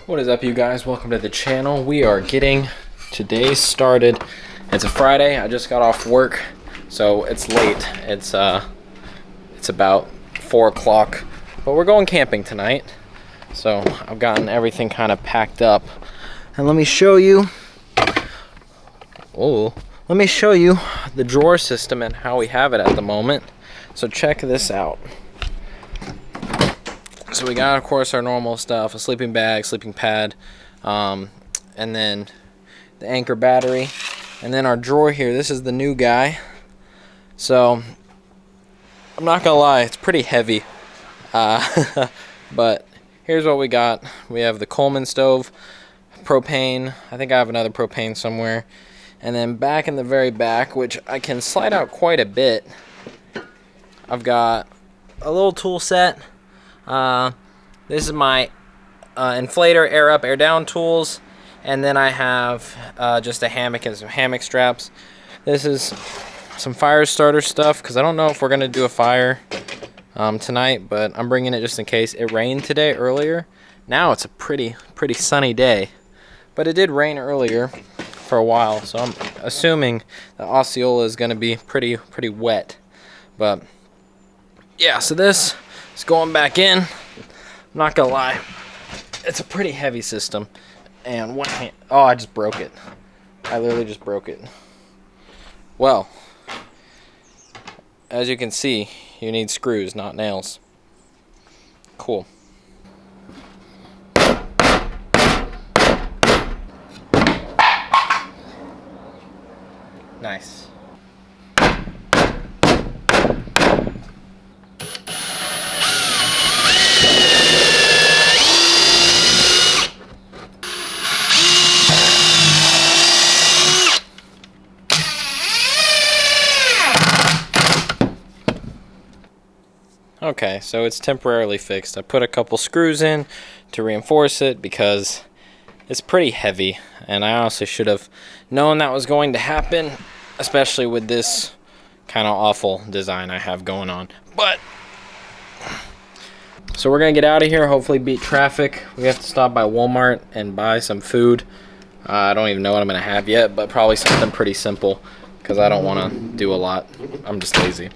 What is up, you guys? Welcome to the channel. We are getting today started. It's a Friday. I just got off work, so it's late. It's about 4 o'clock, but we're going camping tonight. So I've gotten everything kind of packed up, and let me show you. Let me show you the drawer system and how we have it at the moment. So check this out. So we got, of course, our normal stuff: a sleeping bag, sleeping pad, and then the Anker battery, and then our drawer here. This is the new guy. So I'm not gonna lie, it's pretty heavy, but here's what we got. We have the Coleman stove, propane. I think I have another propane somewhere, and then back in the very back, which I can slide out quite a bit, I've got a little tool set. This is my inflator, air up, air down tools, and then I have just a hammock and some hammock straps. This is some fire starter stuff because I don't know if we're gonna do a fire tonight, but I'm bringing it just in case. It rained today earlier. Now it's a pretty sunny day, but it did rain earlier for a while, so I'm assuming the Osceola is gonna be pretty wet. But yeah, so this is going back in. I'm not gonna lie, it's a pretty heavy system, and one hand, oh, I just broke it. I literally just broke it. Well, as you can see, you need screws, not nails. Cool. Nice. Okay, so it's temporarily fixed. I put a couple screws in to reinforce it because it's pretty heavy, and I honestly should have known that was going to happen, especially with this kind of awful design I have going on. But so we're gonna get out of here, hopefully beat traffic. We have to stop by Walmart and buy some food. I don't even know what I'm gonna have yet, but probably something pretty simple because I don't want to do a lot. I'm just lazy.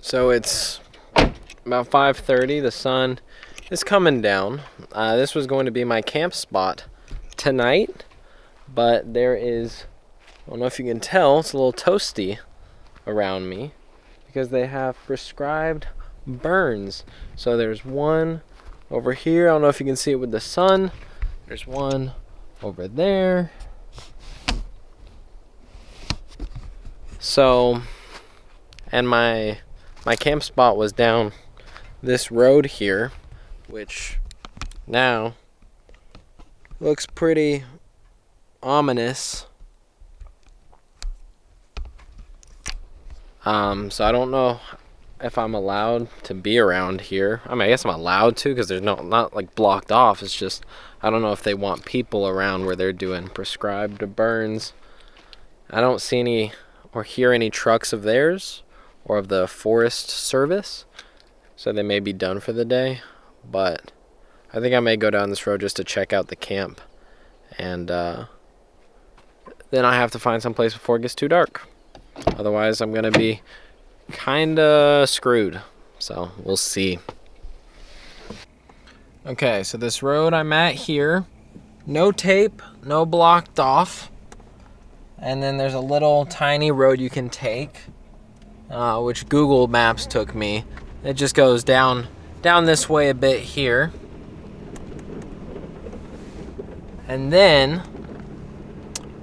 So it's about 5:30. The sun is coming down. This was going to be my camp spot tonight, but there is, I don't know if you can tell, it's a little toasty around me because they have prescribed burns. So there's one over here. I don't know if you can see it with the sun. There's one over there. So, and my camp spot was down this road here, which now looks pretty ominous. So I don't know if I'm allowed to be around here. I mean, I guess I'm allowed to because there's not like blocked off. It's just I don't know if they want people around where they're doing prescribed burns. I don't see any or hear any trucks of theirs or of the Forest Service, so they may be done for the day. But I think I may go down this road just to check out the camp, and then I have to find some place before it gets too dark. Otherwise, I'm gonna be kinda screwed. So we'll see. Okay, so this road I'm at here, no tape, no blocked off, and then there's a little tiny road you can take, which Google Maps took me. It just goes down this way a bit here, and then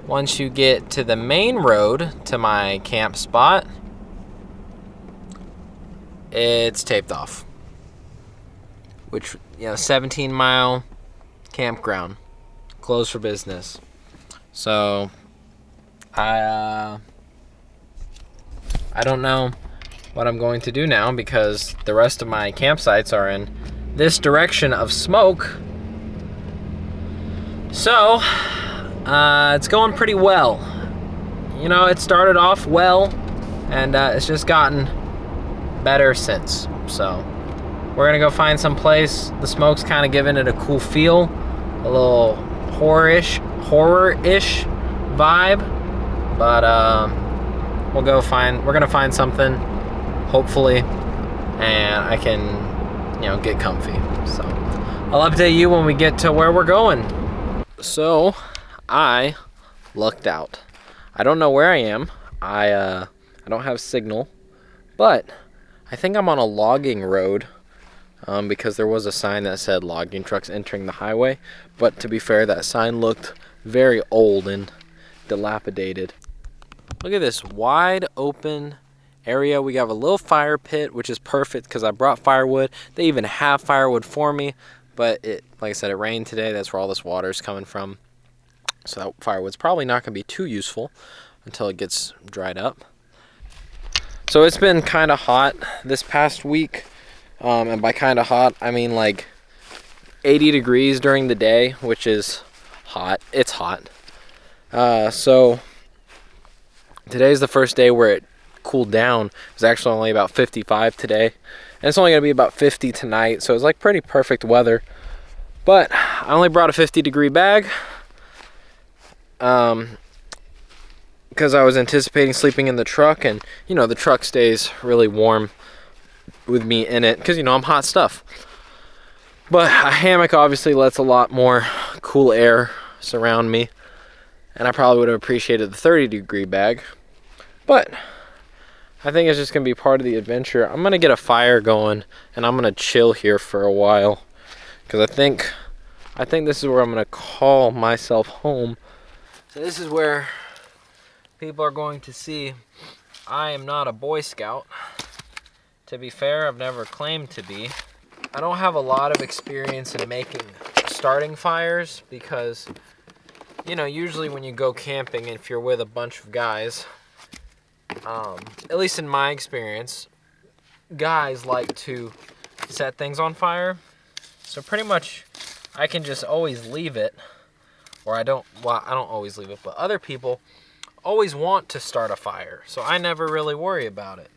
once you get to the main road to my camp spot, it's taped off, which, 17-mile campground, closed for business. So I don't know what I'm going to do now, because the rest of my campsites are in this direction of smoke. So, it's going pretty well. You know, it started off well, and it's just gotten better since. So, we're gonna go find some place. The smoke's kind of giving it a cool feel, a little horror-ish vibe. But we're gonna find something, hopefully, and I can, you know, get comfy. So, I'll update you when we get to where we're going. So, I lucked out. I don't know where I am. I don't have signal, but I think I'm on a logging road, because there was a sign that said logging trucks entering the highway. But to be fair, that sign looked very old and dilapidated. Look at this wide open area. We have a little fire pit, which is perfect because I brought firewood. They even have firewood for me, but like I said, it rained today. That's where all this water is coming from. So that firewood's probably not going to be too useful until it gets dried up. So it's been kind of hot this past week. And by kind of hot, I mean like 80 degrees during the day, which is hot. It's hot. So today's the first day where it cooled down. It was actually only about 55 today. And it's only going to be about 50 tonight. So it's like pretty perfect weather. But I only brought a 50-degree bag. Because I was anticipating sleeping in the truck, and you know the truck stays really warm with me in it because, you know, I'm hot stuff. But a hammock obviously lets a lot more cool air surround me, and I probably would have appreciated the 30-degree bag. But I think it's just gonna be part of the adventure. I'm gonna get a fire going and I'm gonna chill here for a while because I think this is where I'm gonna call myself home. So this is where people are going to see I am not a Boy Scout. To be fair, I've never claimed to be. I don't have a lot of experience in starting fires because, you know, usually when you go camping, if you're with a bunch of guys, at least in my experience, guys like to set things on fire. So pretty much I can just always leave it, or I don't always leave it, but other people always want to start a fire. So I never really worry about it.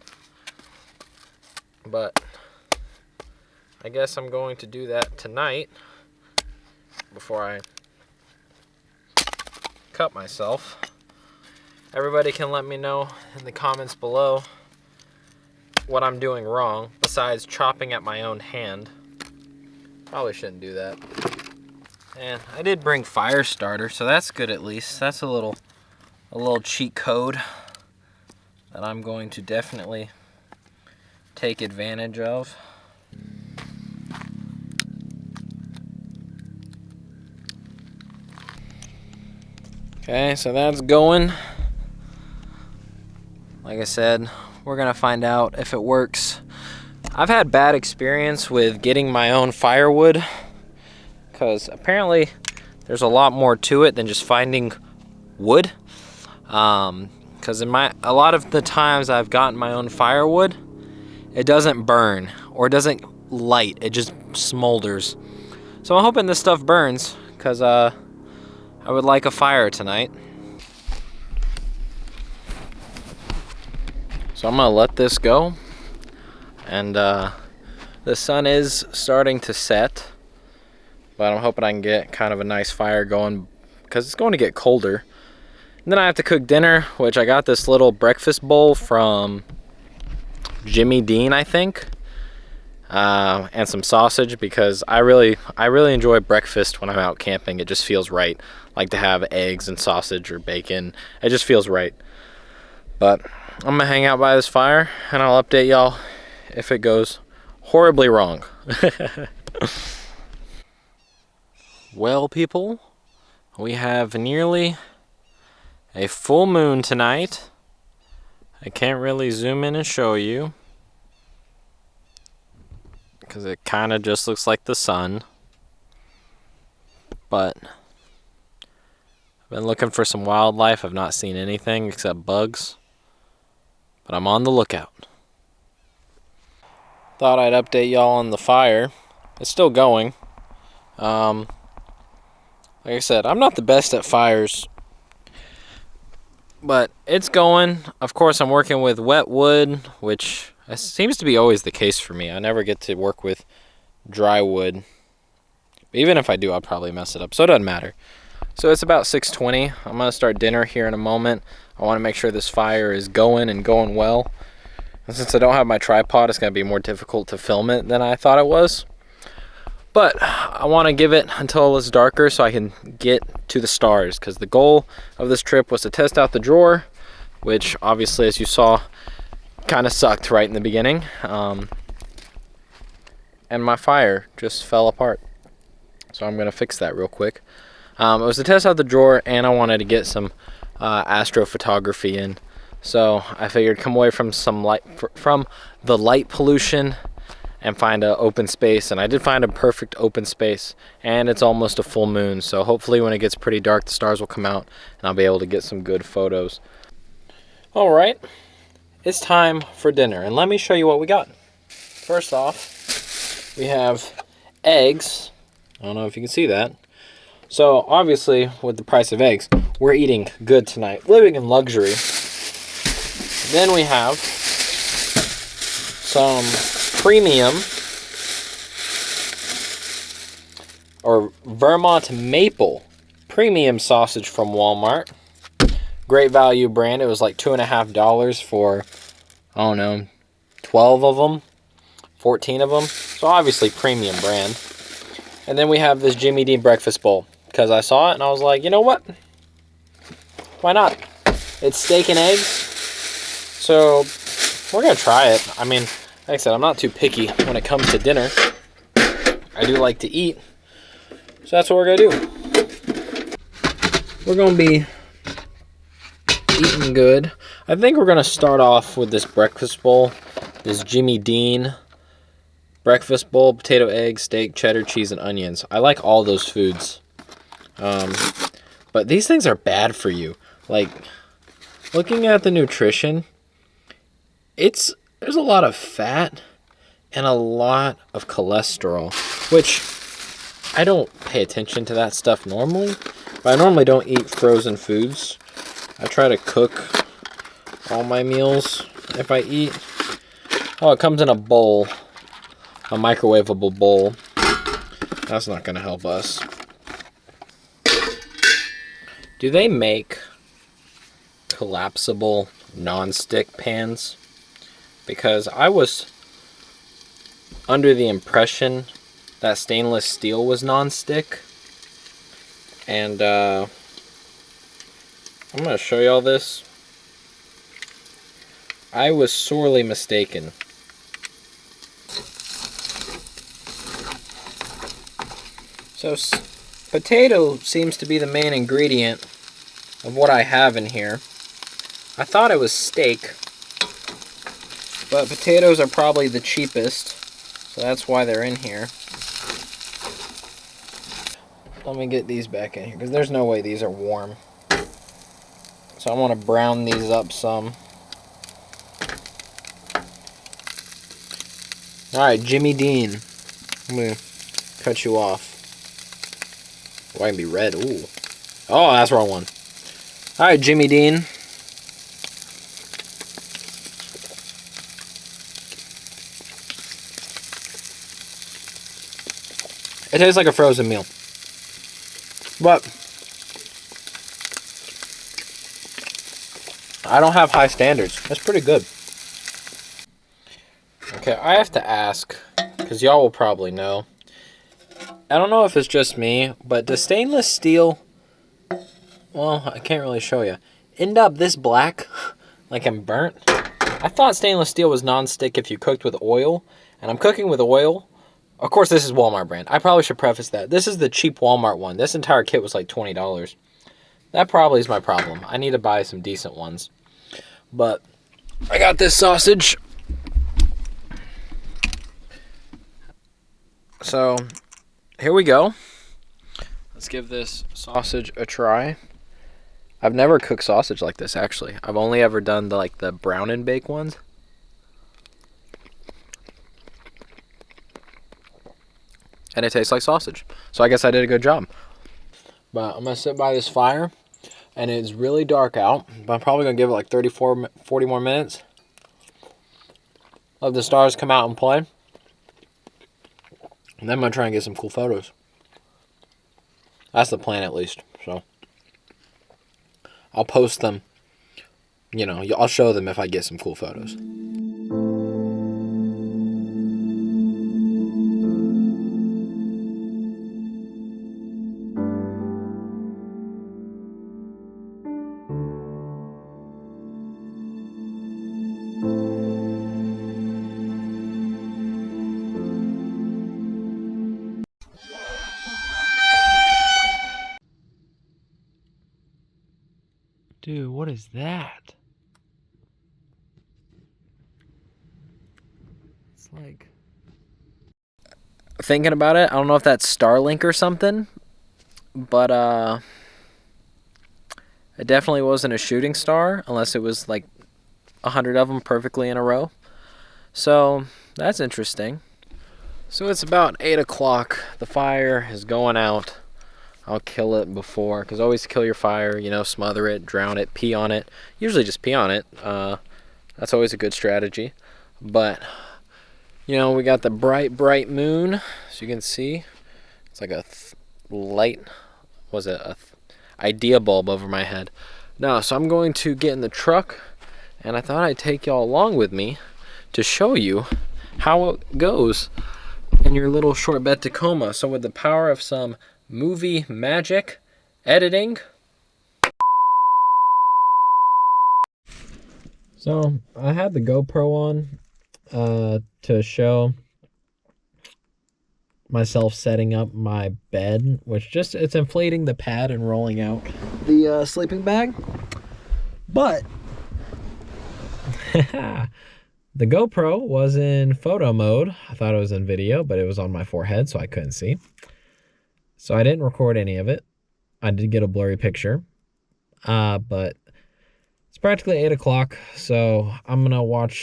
But I guess I'm going to do that tonight before I cut myself. Everybody can let me know in the comments below what I'm doing wrong besides chopping at my own hand. Probably shouldn't do that. And I did bring fire starter, so that's good at least. That's a little cheat code that I'm going to definitely take advantage of. Okay, so that's going. Like I said, we're gonna find out if it works. I've had bad experience with getting my own firewood because apparently there's a lot more to it than just finding wood. Because a lot of the times I've gotten my own firewood, it doesn't burn or it doesn't light, it just smolders. So I'm hoping this stuff burns because I would like a fire tonight. So I'm gonna let this go, and the sun is starting to set, but I'm hoping I can get kind of a nice fire going because it's going to get colder. And then I have to cook dinner, which I got this little breakfast bowl from Jimmy Dean, I think, and some sausage because I really enjoy breakfast when I'm out camping. It just feels right. I like to have eggs and sausage or bacon. It just feels right. But I'm gonna hang out by this fire and I'll update y'all if it goes horribly wrong. Well, people, we have nearly a full moon tonight. I can't really zoom in and show you because it kind of just looks like the sun. But I've been looking for some wildlife. I've not seen anything except bugs. But I'm on the lookout. Thought I'd update y'all on the fire. It's still going. Like I said, I'm not the best at fires, but it's going. Of course, I'm working with wet wood, which seems to be always the case for me. I never get to work with dry wood. Even if I do, I'll probably mess it up, so it doesn't matter. So it's about 6:20. I'm going to start dinner here in a moment. I want to make sure this fire is going and going well. And since I don't have my tripod, it's going to be more difficult to film it than I thought it was. But I want to give it until it's darker so I can get to the stars, because the goal of this trip was to test out the drawer, which obviously, as you saw, kind of sucked right in the beginning. And my fire just fell apart. So I'm going to fix that real quick. It was to test out the drawer, and I wanted to get some astrophotography in. So I figured come away from some light, from the light pollution, and find an open space. And I did find a perfect open space, and it's almost a full moon. So hopefully when it gets pretty dark, the stars will come out, and I'll be able to get some good photos. All right, it's time for dinner, and let me show you what we got. First off, we have eggs. I don't know if you can see that. So obviously, with the price of eggs, we're eating good tonight, living in luxury. Then we have some premium or Vermont maple premium sausage from Walmart. Great value brand. It was like $2.50 for, I don't know, 12 of them, 14 of them. So obviously premium brand. And then we have this Jimmy Dean breakfast bowl, because I saw it and I was like, you know what? Why not? It's steak and eggs. So we're going to try it. I mean, like I said, I'm not too picky when it comes to dinner. I do like to eat. So that's what we're going to do. We're going to be eating good. I think we're going to start off with this breakfast bowl. This Jimmy Dean breakfast bowl, potato, egg, steak, cheddar, cheese, and onions. I like all those foods. But these things are bad for you. Like, looking at the nutrition, there's a lot of fat and a lot of cholesterol, which I don't pay attention to that stuff normally. But I normally don't eat frozen foods. I try to cook all my meals if I eat. Oh, it comes in a bowl. A microwavable bowl. That's not going to help us. Do they make collapsible non-stick pans? Because I was under the impression that stainless steel was non-stick. And I'm going to show y'all this. I was sorely mistaken. So potato seems to be the main ingredient of what I have in here. I thought it was steak, but potatoes are probably the cheapest, so that's why they're in here. Let me get these back in here, because there's no way these are warm. So I want to brown these up some. Alright, Jimmy Dean. I'm going to cut you off. Oh, I can be red. Ooh. Oh, that's the wrong one. Alright, Jimmy Dean. It tastes like a frozen meal. But I don't have high standards. That's pretty good. Okay, I have to ask, because y'all will probably know. I don't know if it's just me, but does stainless steel, well, I can't really show you, end up this black, like I'm burnt? I thought stainless steel was non-stick if you cooked with oil, and I'm cooking with oil. Of course, this is Walmart brand. I probably should preface that. This is the cheap Walmart one. This entire kit was like $20. That probably is my problem. I need to buy some decent ones. But I got this sausage. So here we go. Let's give this sausage a try. I've never cooked sausage like this, actually. I've only ever done the brown and bake ones. and it tastes like sausage. So I guess I did a good job. But I'm going to sit by this fire, and it's really dark out, but I'm probably going to give it like 40 more minutes. Let the stars come out and play. And then I'm going to try and get some cool photos. That's the plan, at least. So I'll post them. You know, I'll show them if I get some cool photos. Dude, what is that? It's like... Thinking about it, I don't know if that's Starlink or something, but it definitely wasn't a shooting star unless it was like 100 of them perfectly in a row. So that's interesting. So it's about 8 o'clock. The fire is going out. I'll kill it before, because always kill your fire, you know, smother it, drown it, pee on it. Usually just pee on it. That's always a good strategy. But, you know, we got the bright moon, as you can see. It's like a light, idea bulb over my head. No, so I'm going to get in the truck, and I thought I'd take y'all along with me to show you how it goes in your little short bed Tacoma. So with the power of some movie magic editing. So I had the GoPro on to show myself setting up my bed, which it's inflating the pad and rolling out the sleeping bag. But the GoPro was in photo mode. I thought it was in video, but it was on my forehead, so I couldn't see. So I didn't record any of it. I did get a blurry picture. But it's practically 8 o'clock, so I'm going to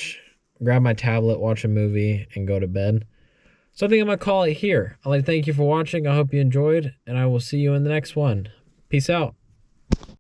grab my tablet, watch a movie, and go to bed. So I think I'm going to call it here. I'd like to thank you for watching. I hope you enjoyed, and I will see you in the next one. Peace out.